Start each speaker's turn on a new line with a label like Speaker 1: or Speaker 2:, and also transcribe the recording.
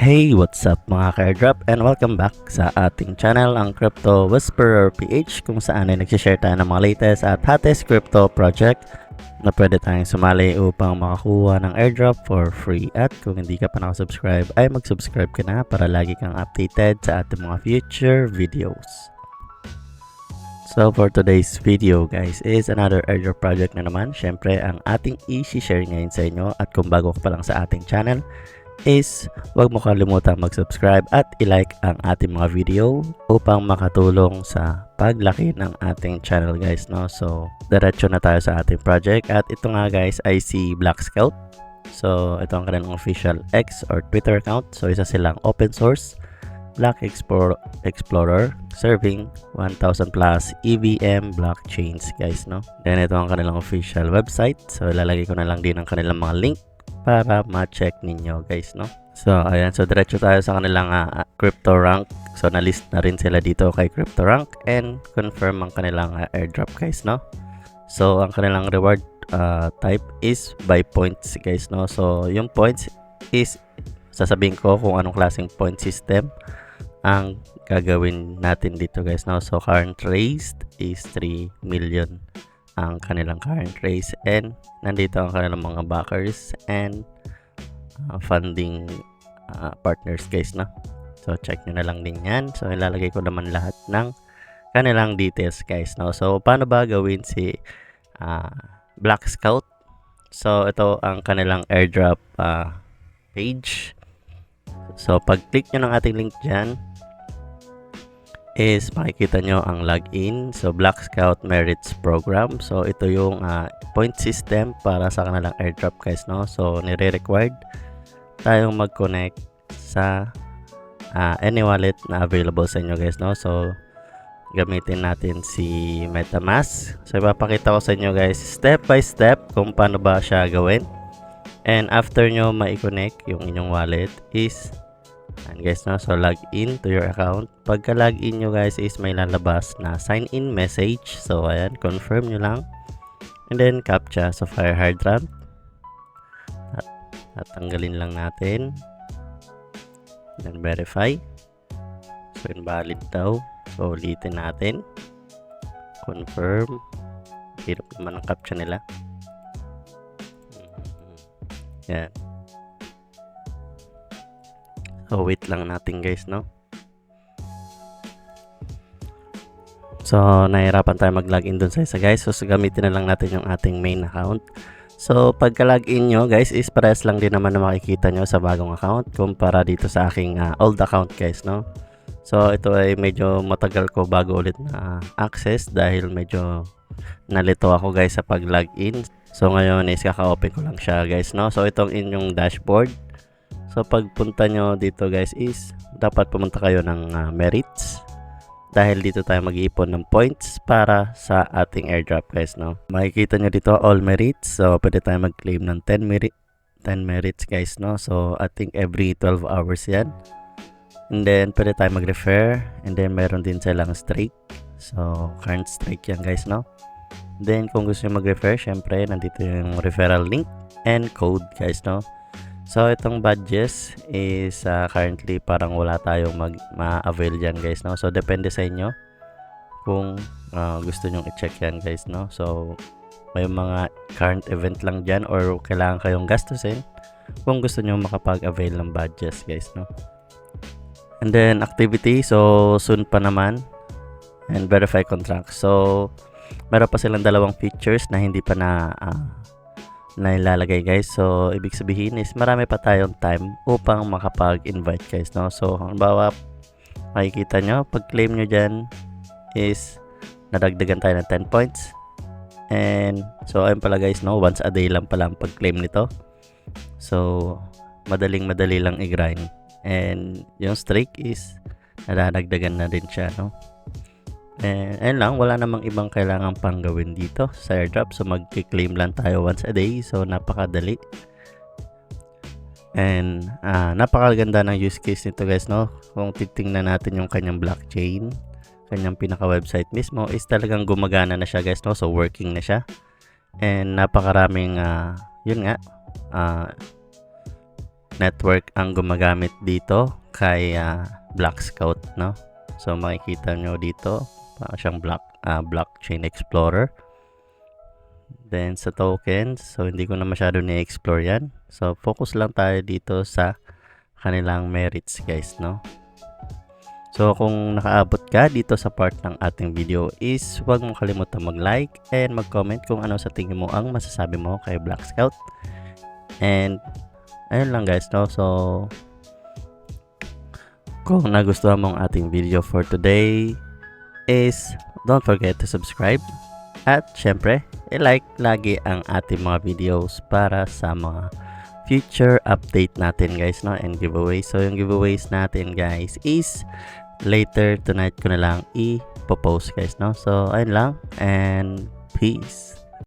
Speaker 1: Hey, what's up mga ka-airdrop and welcome back sa ating channel, ang Crypto Whisperer PH, kung saan ay nagsishare tayo ng mga latest at hottest crypto project na pwede tayong sumali upang makakuha ng airdrop for free. At kung hindi ka pa nakasubscribe ay mag-subscribe ka na para lagi kang updated sa ating mga future videos. So for today's video guys is another airdrop project na naman. Syempre ang ating i-share ngayon sa inyo, at kung bago ka pa lang sa ating channel is huwag mo kalimutan mag-subscribe at i-like ang ating mga video upang makatulong sa paglaki ng ating channel guys, no? So diretso na tayo sa ating project, at ito nga guys ay si Black Scout. So ito ang kanilang official X or Twitter account. So isa silang open source Block Explorer serving 1000 plus EVM blockchains guys, no? Then ito ang kanilang official website. So ilalagay ko na lang din ang kanilang mga link para ma-check ninyo guys, no? So ayan, so diretso tayo sa kanilang crypto rank. So na-list na rin sila dito kay crypto rank, and confirm ang kanilang airdrop guys, no? So ang kanilang reward type is by points guys, no? So yung points is sasabihin ko kung anong klaseng point system ang gagawin natin dito guys, no? So current raised is 3 million ang kanilang current raise, and nandito ang kanilang mga backers and funding partners guys, no? So check nyo na lang din yan. So ilalagay ko naman lahat ng kanilang details guys, no? So paano ba gawin si Black Scout? So ito ang kanilang airdrop page. So pag click nyo ng ating link dyan is makikita nyo ang login. So Black Scout Merits Program. So ito yung point system para sa kanilang airdrop guys, no? So nire-required tayong mag-connect sa any wallet na available sa inyo guys, no? So gamitin natin si MetaMask. So ipapakita ko sa inyo guys step by step kung paano ba siya gawin. And after nyo ma-connect yung inyong wallet is guys, no? So log in to your account. Pagka log in nyo guys is may lalabas na sign in message. So ayan, confirm nyo lang, and then captcha. So fire hydrant at tanggalin lang natin, then verify. So invalid daw, so ulitin natin, confirm. Hirap naman ang captcha nila. Yan. So wait lang natin guys, no? So nahirapan tayo mag-login dun sa isa guys. So gamitin na lang natin yung ating main account. So pagka login nyo guys is parehas lang din naman na makikita nyo sa bagong account kumpara dito sa aking old account guys, no? So ito ay medyo matagal ko bago ulit na access dahil medyo nalito ako guys sa pag-login. So ngayon is kaka-open ko lang siya guys, no? So itong inyong dashboard. So pagpunta nyo dito guys is dapat pumunta kayo ng merits, dahil dito tayo mag-iipon ng points para sa ating airdrop guys, no? Makikita nyo dito all merits. So pwede tayo mag-claim ng 10 merits guys, no? So I think every 12 hours yan. And then pwede tayo mag-refer, and then meron din silang streak. So current streak yan guys, no? Then kung gusto nyo mag-refer, syempre nandito yung referral link and code guys, no? So itong badges is currently parang wala tayong ma-avail dyan guys, no? So depende sa inyo kung gusto nyong i-check yan guys, no? So may mga current event lang dyan or kailangan kayong gastusin kung gusto nyo makapag-avail ng badges guys, no? And then activity, so soon pa naman, and verify contract. So meron pa silang dalawang features na hindi pa na ilalagay guys. So ibig sabihin is marami pa tayong time upang makapag-invite guys, no? So halimbawa makikita nyo pag claim nyo dyan is nadagdagan tayo ng 10 points, and so ayun pala guys, no? Once a day lang pala ang pag-claim nito. So madali lang i-grind, and yung streak is nadadagdagan na din siya, no? And ayun lang, wala namang ibang kailangan pang gawin dito sa airdrop. So mag-claim lang tayo once a day. So napakadali, and napakaganda ng use case nito guys, no? Kung titingnan natin yung kanyang blockchain, kanyang pinaka website mismo is talagang gumagana na siya guys, no? So working na siya, and napakaraming yun nga network ang gumagamit dito kay Black Scout, no? So makikita nyo dito para siyang blockchain explorer. Then sa tokens, so hindi ko na masyado ni-explore yan. So focus lang tayo dito sa kanilang merits, guys, no? So kung nakaabot ka dito sa part ng ating video is huwag mong kalimutan mag-like and mag-comment kung ano sa tingin mo ang masasabi mo kay Black Scout. And ayun lang, guys, no? So kung nagustuhan mong ating video for today is don't forget to subscribe at syempre i-like lagi ang ating mga videos para sa mga future update natin, guys, no? And giveaways. So yung giveaways natin, guys, is later tonight ko na lang i-post, guys, no? So ayun lang and peace.